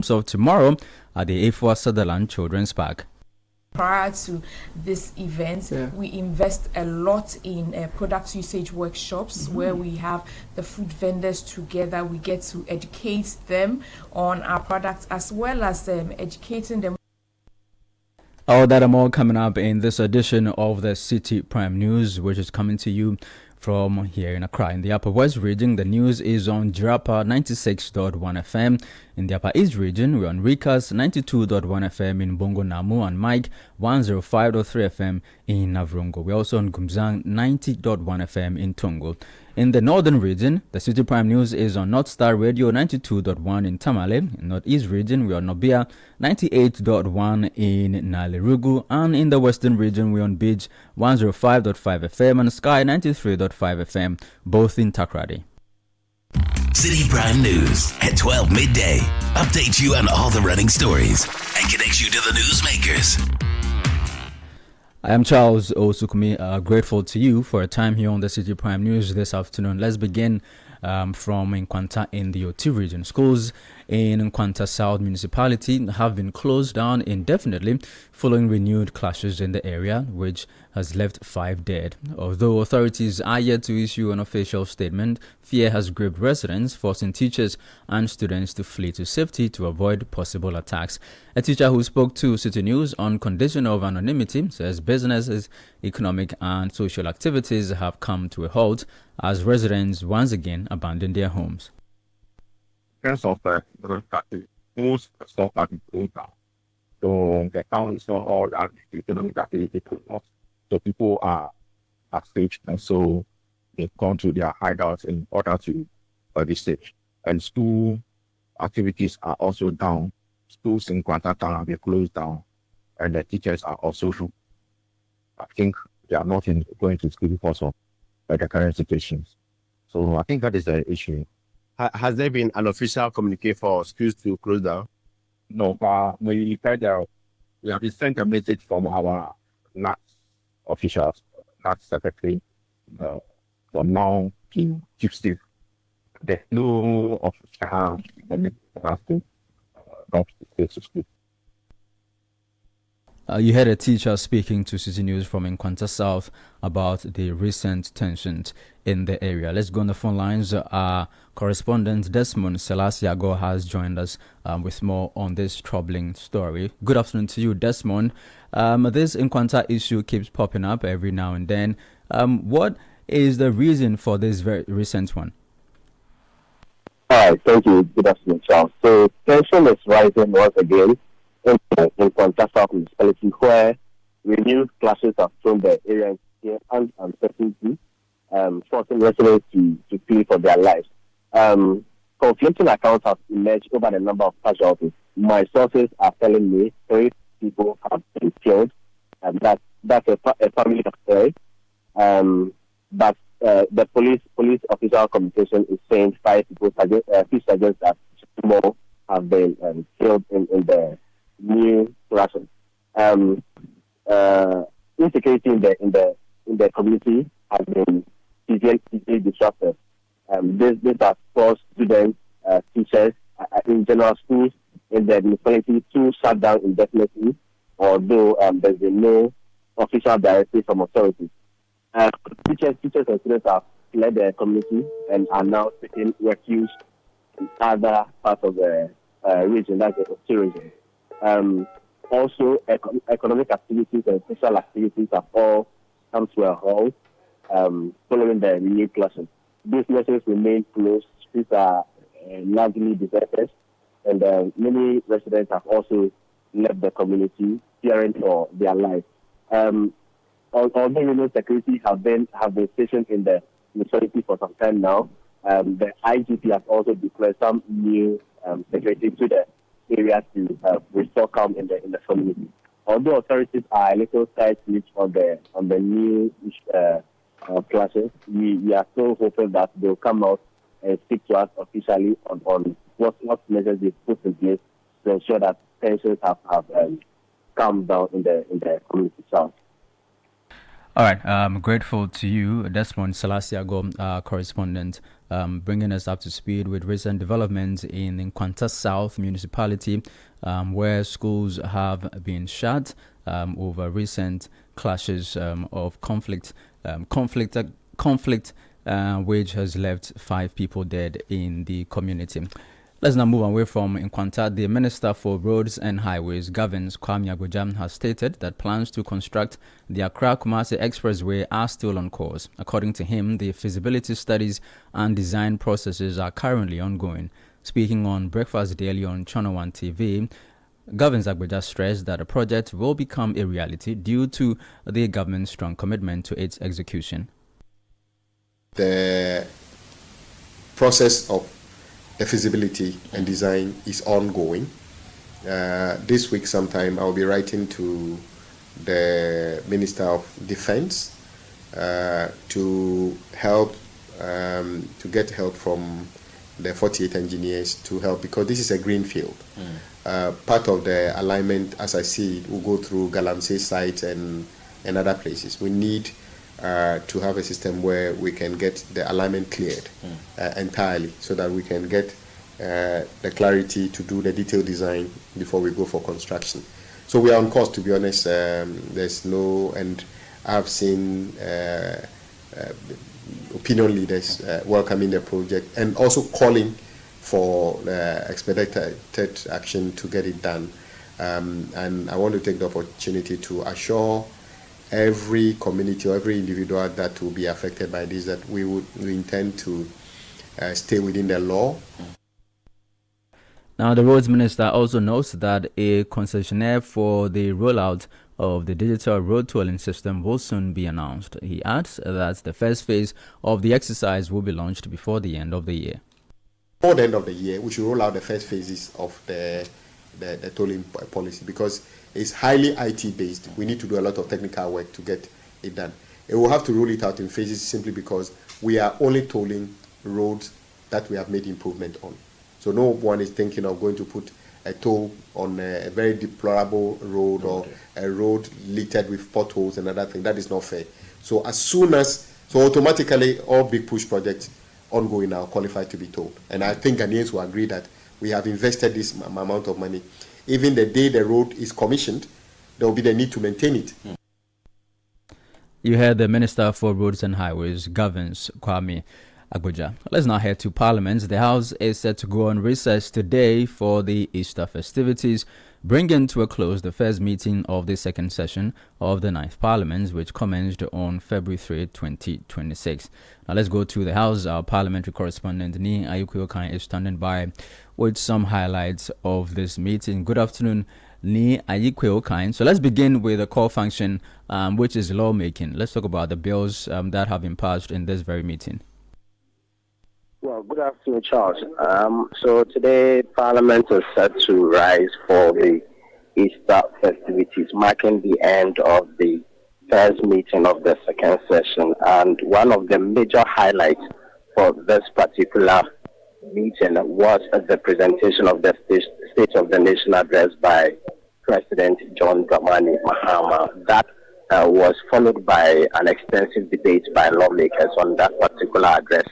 of tomorrow at the A4 Sutherland Children's Park. Prior to this event, we invest a lot in product usage workshops where we have the food vendors together. We get to educate them on our products as well as educating them. All that and more coming up in this edition of the Citi Prime News, which is coming to you from here in Accra. In the Upper West region, the news is on Jirapa 96.1 FM. In the Upper East region, we're on Rikas 92.1 FM in Bongo Namu and Mike 105.3 FM in Navrongo. We're also on Gumzang 90.1 FM in Tongo. In the Northern region, the Citi Prime News is on North Star Radio 92.1 in Tamale. In Northeast region, we're on Nobia 98.1 in Nalirugu. And in the Western region, we're on Beach 105.5 FM and Sky 93.5 FM, both in Takrady. Citi Prime News at 12 midday. Update you on all the running stories and connect you to the newsmakers. I am Charles Osukumi, grateful to you for a time here on the Citi Prime News this afternoon. Let's begin from Nkwanta in the Oti region. Schools in Nkwanta South Municipality have been closed down indefinitely following renewed clashes in the area, which has left 5 dead. Although authorities are yet to issue an official statement, fear has gripped residents, forcing teachers and students to flee to safety to avoid possible attacks. A teacher who spoke to Citi News on condition of anonymity says businesses, economic and social activities have come to a halt as residents once again abandon their homes. In terms of most stuff that is going down. So the council all that economic activity so people are staged, and so they've gone to their hideouts in order to be safe. And school activities are also down. Schools in Kwanta have been closed down, and the teachers are also, I think, they are not going to school because of the current situations. So I think that is the issue. Has there been an official communique for schools to close down? No, we have been sent a message from our NAT officials, NAT secretary, from now to Tuesday. There's no official school. You heard a teacher speaking to Citi News from Nkwanta South about the recent tensions in the area. Let's go on the phone lines. Our correspondent Desmond Selasiago has joined us with more on this troubling story. Good afternoon to you, Desmond. This Nkwanta issue keeps popping up every now and then. What is the reason for this very recent one? All right, thank you. Good afternoon, Charles. So tension is rising once again in Nkwanta South Municipality, where renewed clashes have thrown the area into fear and uncertainty, forcing residents to flee for their lives. Conflicting accounts have emerged over the number of casualties. My sources are telling me 3 people have been killed, and that's a family affair. But the police official communication is saying 5 people, which suggests that more have been killed in the new clashes. Insecurity in the community has been severely disrupted. This has forced students, teachers, in general schools in the municipality to shut down indefinitely, although there's been no official directive from authorities. Teachers and students have fled the community and are now taking refuge in other parts of the region, like the Oti region. Also, economic activities and social activities have all come to a halt following the renewed clashes. Businesses remain closed, streets are largely deserted, and many residents have also left the community fearing for their lives. Although renewed security have been stationed in the municipality for some time now, the IGP has also declared some new security to the area to restore calm in the community. Although authorities are a little tight-lipped on the new clashes, we are still hoping that they'll come out and speak to us officially on what measures they've put in place to ensure that tensions have calmed down in the community itself. All right, I'm grateful to you, Desmond Selasiago, correspondent bringing us up to speed with recent developments in Nkwanta South Municipality, where schools have been shut over recent clashes of conflict, which has left 5 people dead in the community. Let's now move away from Nkwanta. The Minister for Roads and Highways, Governance Kwame Agbodza, has stated that plans to construct the Accra-Kumasi Expressway are still on course. According to him, the feasibility studies and design processes are currently ongoing. Speaking on Breakfast Daily on Channel 1 TV, Governance Agbodza stressed that the project will become a reality due to the government's strong commitment to its execution. The process of the feasibility and design is ongoing. This week sometime I'll be writing to the Minister of Defense to help, to get help from the 48 engineers to help, because this is a green field. Part of the alignment, as I see it, will go through Galamsey site and other places. We need to have a system where we can get the alignment cleared entirely, so that we can get the clarity to do the detailed design before we go for construction. So we are on course, to be honest. There's no, and I've seen opinion leaders welcoming the project and also calling for expedited action to get it done. And I want to take the opportunity to assure every community or every individual that will be affected by this that we intend to stay within the law. Now, the Roads Minister also notes that a concessionaire for the rollout of the digital road tolling system will soon be announced. He adds that the first phase of the exercise will be launched before the end of the year. Before the end of the year, we should roll out the first phases of the tolling policy, because it's highly IT based. We need to do a lot of technical work to get it done. And we'll have to roll it out in phases simply because we are only tolling roads that we have made improvement on. So no one is thinking of going to put a toll on a very deplorable road or a road littered with potholes and other things. That is not fair. So as soon as, so automatically all big push projects ongoing are qualified to be tolled. And I think Ghanaians will agree that we have invested this amount of money. Even the day the road is commissioned, there will be the need to maintain it. You heard the Minister for Roads and Highways, Governance Kwame Agbodza. Let's now head to Parliament. The House is set to go on recess today for the Easter festivities, bringing to a close the first meeting of the second session of the 9th Parliament, which commenced on February 3, 2026. Now let's go to the House. Our parliamentary correspondent, Ni Ayukweokan, is standing by with some highlights of this meeting. Good afternoon, Ni Ayukweokan. So let's begin with the core function, which is lawmaking. Let's talk about the bills that have been passed in this very meeting. Well, good afternoon, Charles. So today, Parliament is set to rise for the Easter festivities, marking the end of the first meeting of the second session. And one of the major highlights for this particular meeting was the presentation of the State of the Nation address by President John Dramani Mahama. That was followed by an extensive debate by lawmakers on that particular address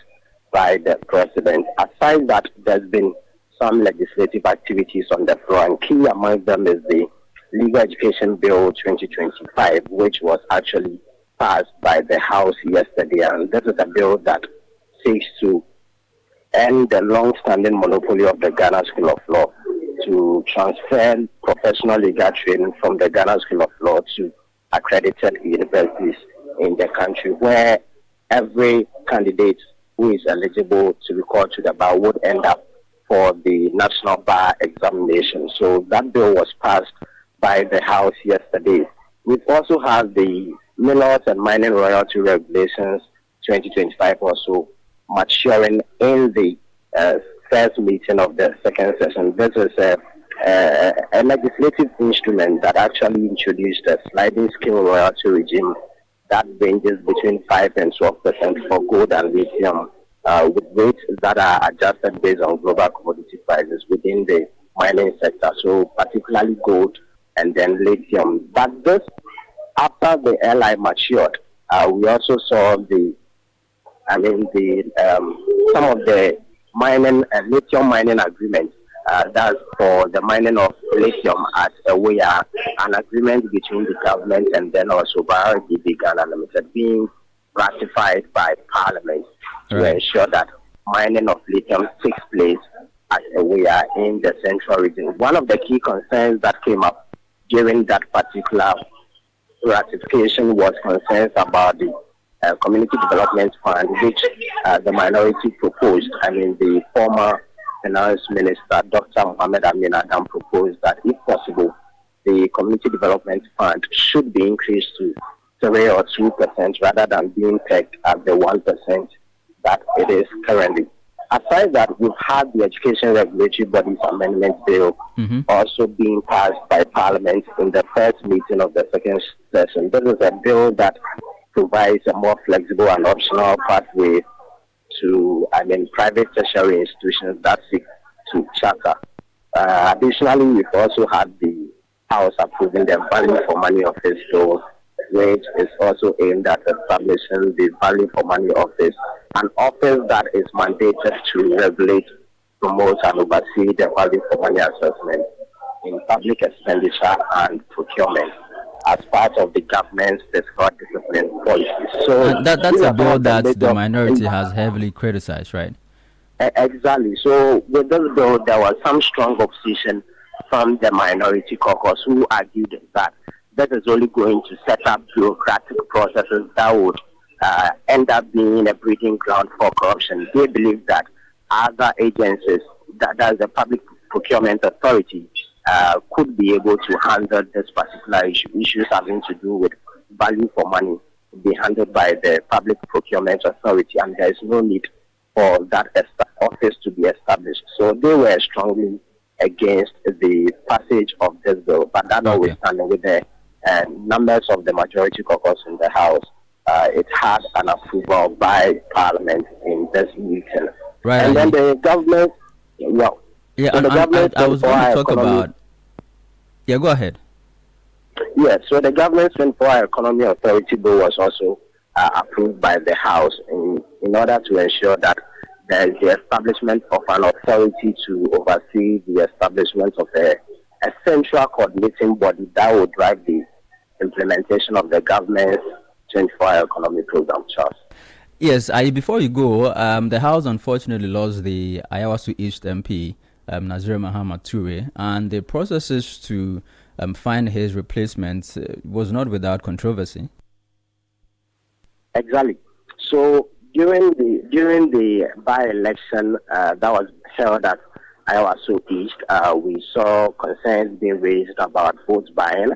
by the president. Aside that, there's been some legislative activities on the floor, and key among them is the Legal Education Bill 2025, which was actually passed by the House yesterday. And this is a bill that seeks to end the long-standing monopoly of the Ghana School of Law, to transfer professional legal training from the Ghana School of Law to accredited universities in the country, where every candidate who is eligible to be called to the bar would end up for the National Bar examination. So that bill was passed by the House yesterday. We've also had the Minerals and Mining Royalty Regulations 2025 also maturing in the first meeting of the second session. This is a legislative instrument that actually introduced a sliding scale royalty regime that ranges between 5 and 12% for gold and lithium, with rates that are adjusted based on global commodity prices within the mining sector, so particularly gold and then lithium. But this, after the LI matured, we also saw the some of the mining and lithium mining agreements. That's for the mining of lithium at Ewea, an agreement between the government and then also Priority Ghana Limited being ratified by Parliament to ensure that mining of lithium takes place at Ewea in the central region. One of the key concerns that came up during that particular ratification was concerns about the Community Development Fund, which the minority proposed. The former Finance Minister, Dr. Mohamed Amin Adam, proposed that if possible, the Community Development Fund should be increased to 3 or 2% rather than being pegged at the 1% that it is currently. Aside that, we've had the Education Regulatory Bodies Amendment Bill also being passed by Parliament in the first meeting of the second session. This is a bill that provides a more flexible and optional pathway to, private tertiary institutions that seek to charter. Additionally, we've also had the House approving the Value for Money Office bill, which is also aimed at establishing the Value for Money Office, an office that is mandated to regulate, promote, and oversee the value for money assessment in public expenditure and procurement as part of the government's fiscal discipline policy. So that's a bill that the minority has heavily criticized, right? Exactly. So with this bill, there was some strong opposition from the minority caucus who argued that that is only going to set up bureaucratic processes that would end up being a breeding ground for corruption. They believe that other agencies, that is the Public Procurement Authority, could be able to handle this particular issue. Issues having to do with value for money to be handled by the Public Procurement Authority, and there is no need for that office to be established. So they were strongly against the passage of this bill, but that notwithstanding, with the numbers of the majority caucus in the House, it had an approval by Parliament in this meeting. Right. And then the government, I was going to talk about. Yeah, go ahead. Yeah, so the Government 24-Hour Economy Authority bill was also approved by the House in order to ensure that there is the establishment of an authority to oversee the establishment of a central coordinating body that would drive the implementation of the government's 24-hour economy program, Charles. Yes, before you go, the House unfortunately lost the Ayawasu East MP, Nazir Muhammad Toure, and the processes to find his replacement was not without controversy. Exactly. So during the by-election that was held at Ayawasu East, we saw concerns being raised about vote buying,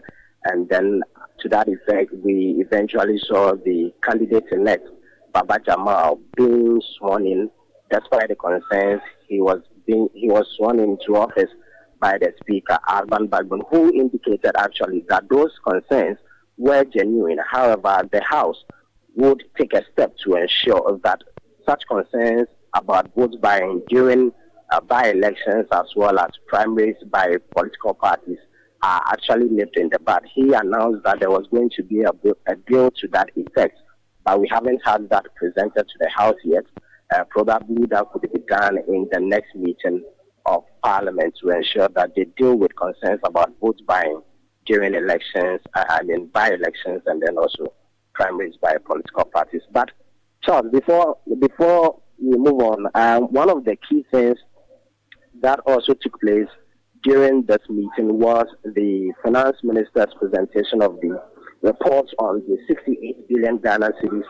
and then to that effect, we eventually saw the candidate-elect Baba Jamal being sworn in, despite the concerns. He was sworn into office by the Speaker, Alban Bagbon, who indicated actually that those concerns were genuine. However, the House would take a step to ensure that such concerns about vote buying during by-elections as well as primaries by political parties are actually nipped in the bud. He announced that there was going to be a bill to that effect, but we haven't had that presented to the House yet. Probably that could be done in the next meeting of Parliament to ensure that they deal with concerns about vote buying during elections, by-elections, and then also primaries by political parties. But Charles, before we move on, one of the key things that also took place during this meeting was the Finance Minister's presentation of the reports on the 68 billion Ghana cedis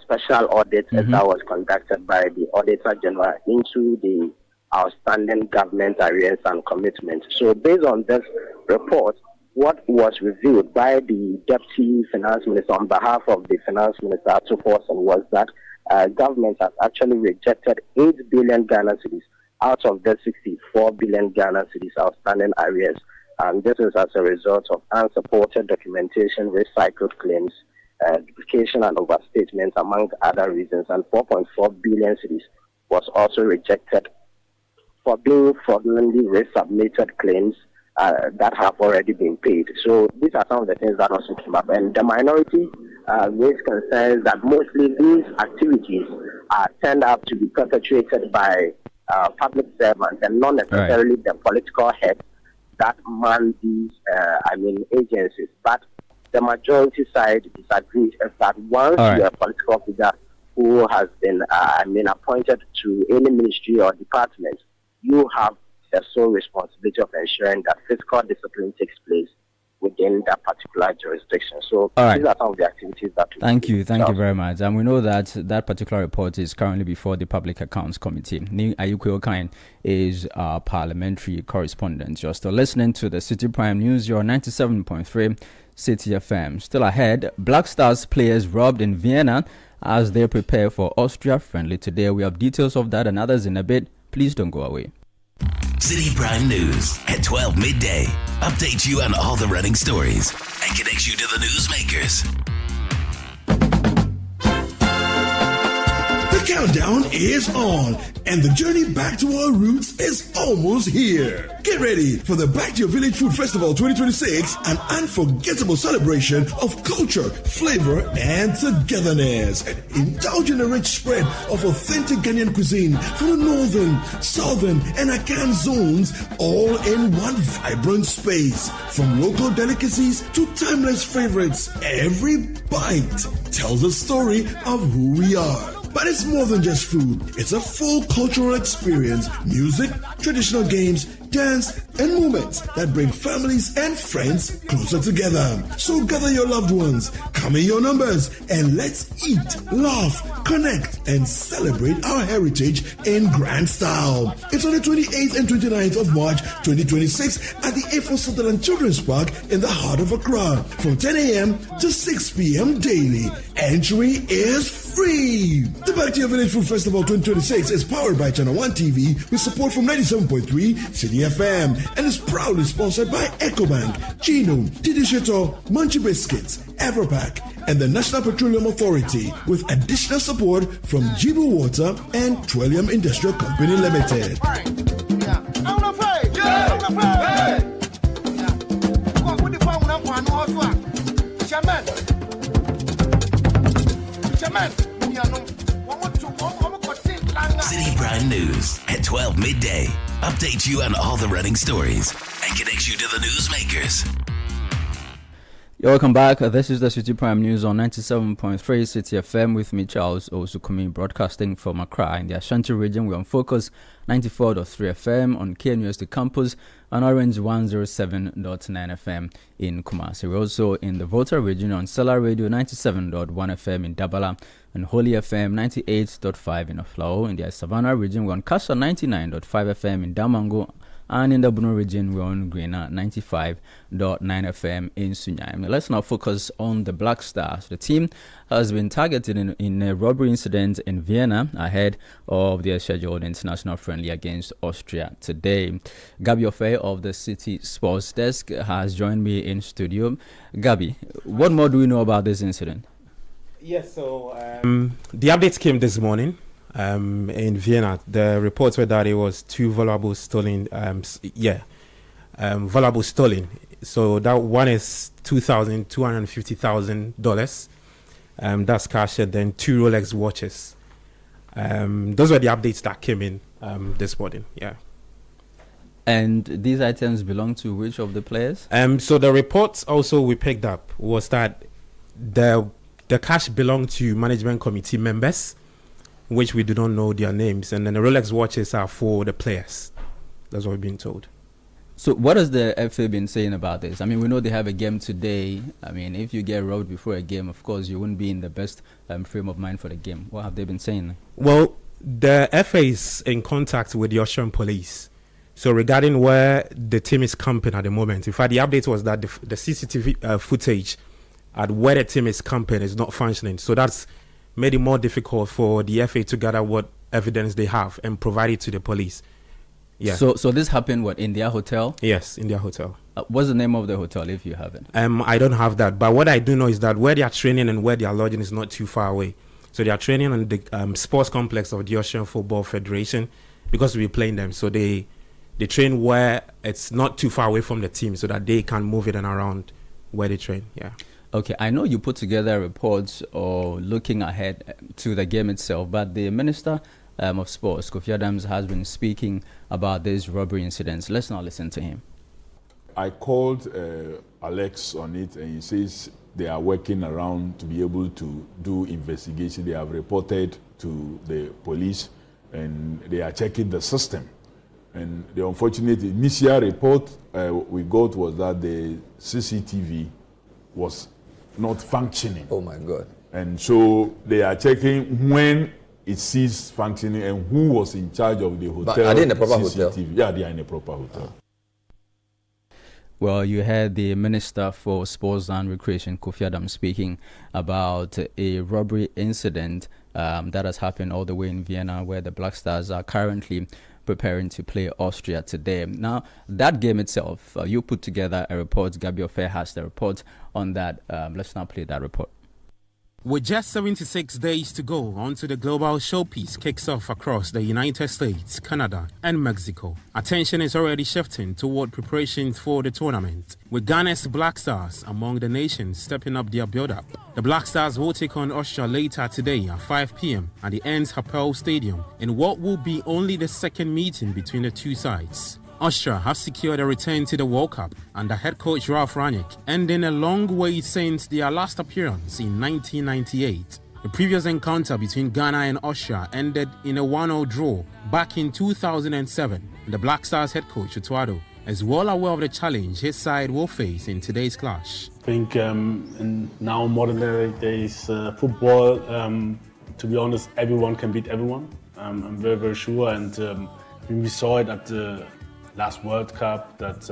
special audit that was conducted by the Auditor General into the outstanding government arrears and commitments. So based on this report, what was revealed by the Deputy Finance Minister on behalf of the Finance Minister, Atu Forson, was that government has actually rejected 8 billion Ghana cedis out of the 64 billion Ghana cedis outstanding arrears. And this is as a result of unsupported documentation, recycled claims, duplication and overstatement, among other reasons. And 4.4 billion cedis was also rejected for being fraudulently resubmitted claims that have already been paid. So these are some of the things that also came up. And the minority raised concerns that mostly these activities turned out to be perpetrated by public servants and not necessarily the political heads that man these, agencies. But the majority side disagrees that once you're a political figure who has been, appointed to any ministry or department, you have the sole responsibility of ensuring that fiscal discipline takes place within that particular jurisdiction. So these are some of the activities that we Thank you very much. And we know that that particular report is currently before the Public Accounts Committee. Ni Ayuko Okain is our parliamentary correspondent. You're still listening to the City Prime News, your 97.3 City FM. Still ahead, Black Stars players robbed in Vienna as they prepare for Austria friendly today. We have details of that and others in a bit. Please don't go away. City Prime News at 12 midday. Update you on all the running stories and connects you to the newsmakers. The countdown is on, and the journey back to our roots is almost here. Get ready for the Back to Your Village Food Festival 2026, an unforgettable celebration of culture, flavor, and togetherness. Indulge in a rich spread of authentic Ghanaian cuisine from the northern, southern, and Akan zones, all in one vibrant space. From local delicacies to timeless favorites, every bite tells a story of who we are. But it's more than just food. It's a full cultural experience, music, traditional games, dance, and moments that bring families and friends closer together. So gather your loved ones, come in your numbers, and let's eat, laugh, connect, and celebrate our heritage in grand style. It's on the 28th and 29th of March 2026 at the A4 Sutherland Children's Park in the heart of Accra from 10 a.m. to 6 p.m. daily. Entry is free. The Back to Your Village Food Festival 2026 is powered by Channel 1 TV with support from 97.3 City FM and is proudly sponsored by EcoBank, Gino, Tidisheto, Munchie Biscuits, Everpack, and the National Petroleum Authority with additional support from Jibu Water and Trillium Industrial Company Limited. City Prime News at 12 midday. Update you on all the running stories and connects you to the newsmakers. You're welcome back. This is the City Prime News on 97.3 City FM with me, Charles Osukumi, broadcasting from Accra. In the Ashanti region, we're on Focus 94.3 FM on KNUST Campus and Orange 107.9 FM in Kumasi. We're also in the Volta region on Stellar Radio 97.1 FM in Dabala and Holy FM 98.5 in Aflao. In the Savannah region, we're on Kasha 99.5 FM in Damango. And in the Bono region, we're on Greena 95.9 FM in Sunyani. Let's now focus on the Black Stars. The team has been targeted in a robbery incident in Vienna ahead of their scheduled international friendly against Austria today. Gabi Ofe of the City Sports Desk has joined me in studio. Gabi, what more do we know about this incident? Yes, so the updates came this morning. In Vienna, the reports were that it was two valuable stolen. Valuable stolen. So that one is $250,000. That's cash, and then two Rolex watches. Those were the updates that came in this morning. Yeah. And these items belong to which of the players? So the reports also we picked up was that the cash belonged to management committee members, which we do not know their names, and then the Rolex watches are for the players. That's what we've been told. So what has the FA been saying about this? I mean, we know they have a game today. I mean, if you get robbed before a game, of course, you wouldn't be in the best frame of mind for the game. What have they been saying? Well, the FA is in contact with the Austrian police. So regarding where the team is camping at the moment, in fact, the update was that the CCTV footage at where the team is camping is not functioning. So that's made it more difficult for the FA to gather what evidence they have and provide it to the police. Yeah. So this happened in their hotel? Yes, in their hotel. What's the name of the hotel if you haven't? I don't have that, but what I do know is that where they are training and where they are lodging is not too far away. So they are training on the sports complex of the Austrian Football Federation because we're playing them. So they train where it's not too far away from the team so that they can move it and around where they train. Yeah. Okay, I know you put together reports or looking ahead to the game itself, but the Minister of Sports, Kofi Adams, has been speaking about these robbery incidents. Let's now listen to him. I called Alex on it, and he says they are working around to be able to do investigation. They have reported to the police, and they are checking the system. And the unfortunate initial report we got was that the CCTV was not functioning. Oh my God. And so they are checking when it ceased functioning and who was in charge of the hotel. But are they in the proper CCTV. hotel? Yeah, they are in a proper hotel. Well, you heard the Minister for Sports and Recreation, Kofi Adams, speaking about a robbery incident that has happened all the way in Vienna, where the Black Stars are currently preparing to play Austria today. Now, that game itself, you put together a report. Gabi Ofe has the report on that. Let's now play that report. With just 76 days to go onto the global showpiece kicks off across the United States, Canada and Mexico. Attention is already shifting toward preparations for the tournament, with Ghana's Black Stars among the nations stepping up their build-up. The Black Stars will take on Austria later today at 5 p.m. at the Ernst Happel Stadium in what will be only the second meeting between the two sides. Austria have secured a return to the World Cup under head coach Ralf Rangnick, ending a long wait since their last appearance in 1998. The previous encounter between Ghana and Austria ended in a 1-0 draw back in 2007. The Black Stars head coach Utuado is well aware of the challenge his side will face in today's clash. I think in now modern days football, to be honest, everyone can beat everyone. I'm very, very sure, and we saw it at the last World Cup that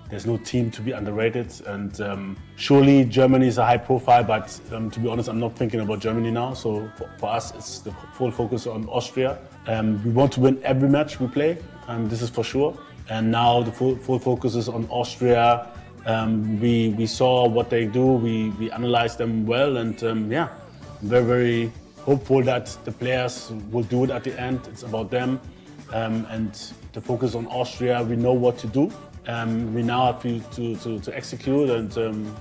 there's no team to be underrated, and surely Germany is a high profile, but to be honest, I'm not thinking about Germany now. So for us, it's the full focus on Austria. We want to win every match we play, this is for sure. And now the full focus is on Austria. We saw what they do, we analyzed them well, and yeah, I'm very, very hopeful that the players will do it at the end. It's about them, and the focus on Austria. We know what to do. We now have to execute, and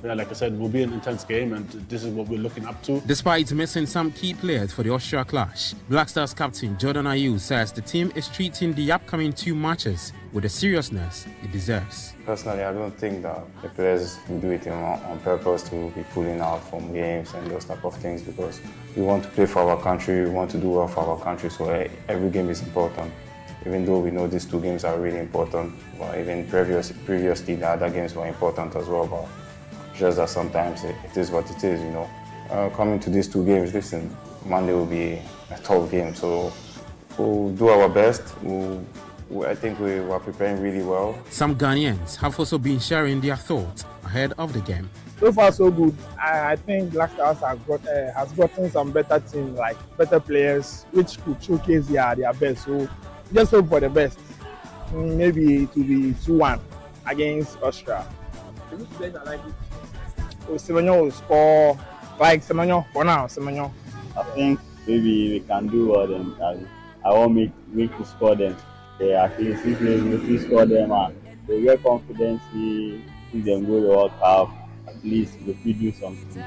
yeah, like I said, it will be an intense game, and this is what we're looking up to. Despite missing some key players for the Austria clash, Black Stars captain Jordan Ayew says the team is treating the upcoming two matches with the seriousness it deserves. Personally, I don't think that the players will do it on purpose to be pulling out from games and those type of things, because we want to play for our country, we want to do well for our country, so every game is important. Even though we know these two games are really important, but even previously the other games were important as well, but just that sometimes it is what it is, you know. Coming to these two games, listen, Monday will be a tough game, so we'll do our best. I think we are preparing really well. Some Ghanaians have also been sharing their thoughts ahead of the game. So far, so good. I think Black Stars has gotten some better teams, like better players, which could showcase their best. So just hope for the best. Maybe it will be 2-1 against Austria. Which players are likely to Semenyo will score, like Semenyo for now. Semenyo. I think maybe we can do well then. I want me to score them. Yeah, at least if we score them, they get confidence. See them go to the World Cup. At least we will do something.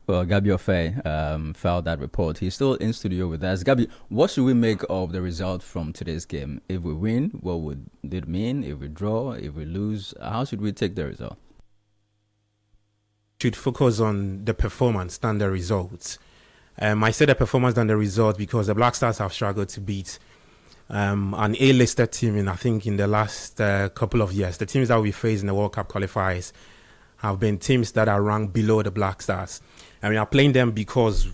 Well, Gabi Ofe filed that report. He's still in studio with us. Gabi, what should we make of the result from today's game? If we win, what would it mean? If we draw, if we lose, how should we take the result? Should focus on the performance than the results. I say the performance than the result because the Black Stars have struggled to beat an A-listed team in the last couple of years. The teams that we face in the World Cup qualifiers have been teams that are ranked below the Black Stars. And we are playing them because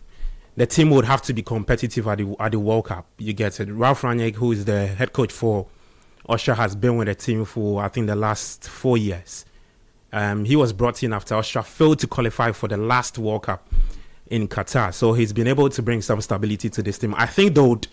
the team would have to be competitive at the World Cup. You get it. Ralf Rangnick, who is the head coach for Austria, has been with the team for, I think, the last 4 years. He was brought in after Austria failed to qualify for the last World Cup in Qatar. So he's been able to bring some stability to this team. I think they would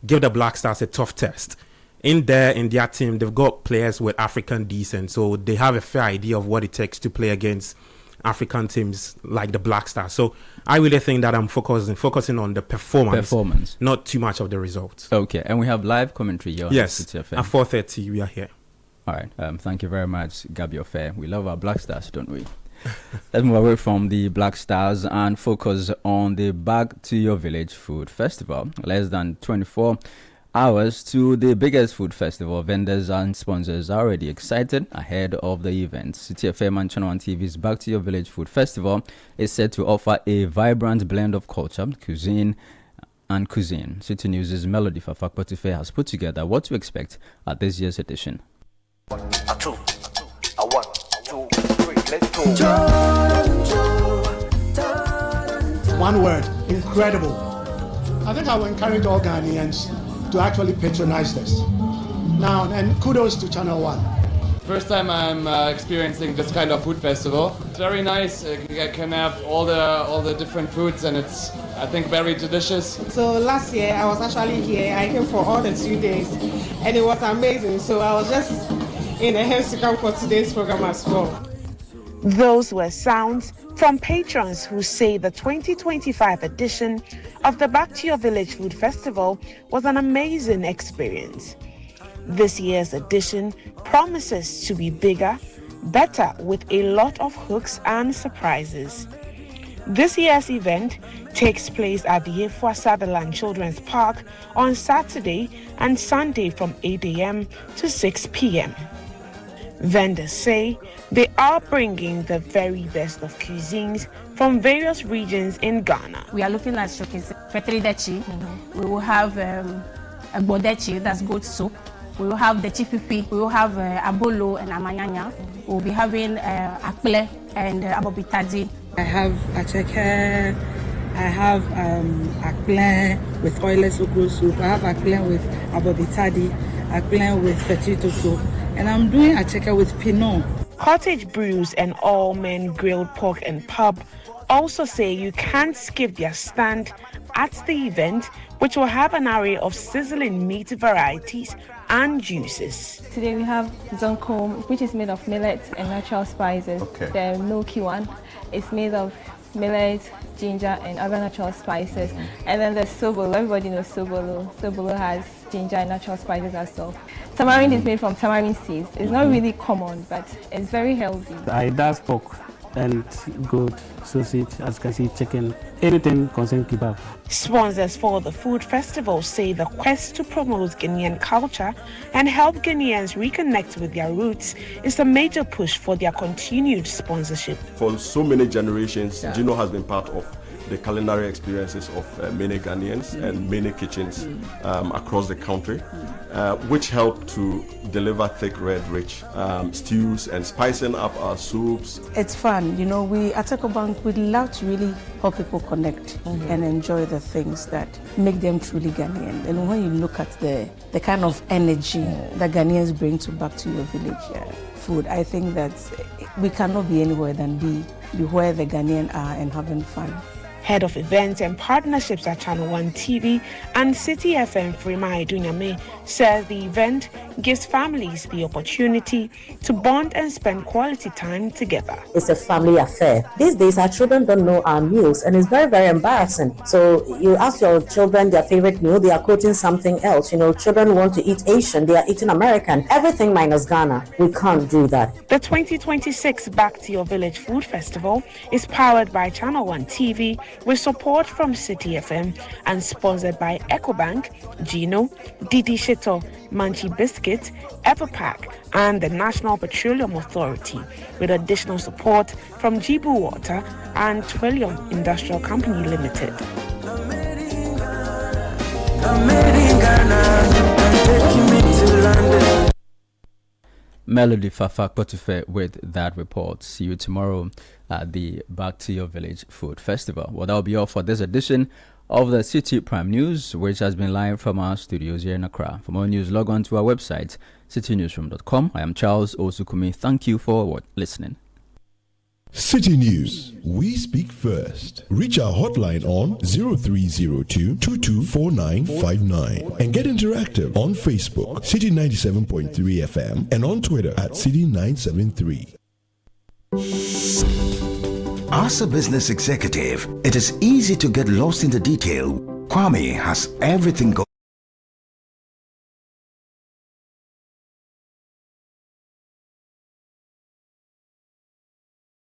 give the Black Stars a tough test. In their team, they've got players with African descent, so they have a fair idea of what it takes to play against African teams like the Black Stars. So I really think that I'm focusing on the performance, not too much of the results. Okay, and we have live commentary here on Yes, at 4:30 we are here. All right, thank you very much, Gabi Ofe. We love our Black Stars, don't we? Let's move away from the Black Stars and focus on the Back to Your Village Food Festival. Less than 24 hours to the biggest food festival. Vendors and sponsors are already excited ahead of the event. Citi FM and Channel 1 TV's Back to Your Village Food Festival is set to offer a vibrant blend of culture, cuisine. Citi News' Melody Fafakpotife has put together what to expect at this year's edition. 1, 2, 1, 2, 3, let's go. One word, incredible. I think I will encourage all Ghanaians to actually patronize this. Now, and kudos to Channel 1. First time I'm experiencing this kind of food festival. It's very nice. I can have all the different foods, and it's, I think, very delicious. So last year I was actually here. I came for all the 2 days, and it was amazing. So I was just in a haste to come for today's program as well. Those were sounds from patrons who say the 2025 edition of the Back to Your Village Food Festival was an amazing experience. This year's edition promises to be bigger, better, with a lot of hooks and surprises. This year's event takes place at the Efua Sutherland Children's Park on Saturday and Sunday from 8 a.m. to 6 p.m. Vendors say they are bringing the very best of cuisines from various regions in Ghana. We are looking at showcasing fetridechi. We will have a bodechi, that's goat soup. We will have the chipipi. We will have abolo and amanyanya. We will be having akple and abobitadi. I have acheke. I have akple with oilless okra soup. I have akple with abobitadi, akple with fetito soup. And I'm doing acheke with pinot. Cottage Brews and All Men Grilled Pork and Pub also say you can't skip their stand at the event, which will have an array of sizzling meat varieties and juices. Today we have zonkom, which is made of millet and natural spices. Okay. The milky one is made of millet, ginger, and other natural spices. And then there's sobolo. Everybody knows sobolo. Sobolo has ginger and natural spices as well. Tamarind is made from tamarind seeds. It's not really common, but it's very healthy. I does pork and goat, sausage, as you can see, chicken, anything concerning kebab. Sponsors for the food festival say the quest to promote Ghanaian culture and help Ghanaians reconnect with their roots is a major push for their continued sponsorship. For so many generations, Gino has been part of the culinary experiences of many Ghanaians and many kitchens across the country, which help to deliver thick, red, rich stews and spicing up our soups. It's fun, you know. We at EcoBank we love to really help people connect and enjoy the things that make them truly Ghanaian. And when you look at the kind of energy that Ghanaians bring to Back to Your Village food, I think that we cannot be anywhere than be where the Ghanaian are and having fun. Head of Events and Partnerships at Channel 1 TV and Citi FM Frima Idunyame says the event gives families the opportunity to bond and spend quality time together. It's a family affair. These days, our children don't know our meals, and it's very, very embarrassing. So you ask your children their favorite meal, they are quoting something else. You know, children want to eat Asian, they are eating American. Everything minus Ghana. We can't do that. The 2026 Back to Your Village Food Festival is powered by Channel 1 TV with support from Citi FM and sponsored by EcoBank, Gino, Didi Sheto, Manchi Biscuits, Everpack, and the National Petroleum Authority, with additional support from Jibu Water and Trillium Industrial Company Limited. Melody Fafak Potife with that report. See you tomorrow at the Back to Your Village Food Festival. Well, that'll be all for this edition of the Citi Prime News, which has been live from our studios here in Accra. For more news, log on to our website, citinewsroom.com. I am Charles Osukumi. Thank you for listening. Citi News, we speak first. Reach our hotline on 0302 224959 and get interactive on Facebook, Citi 97.3 FM, and on Twitter at Citi 973. As a business executive, it is easy to get lost in the detail. Kwame has everything going.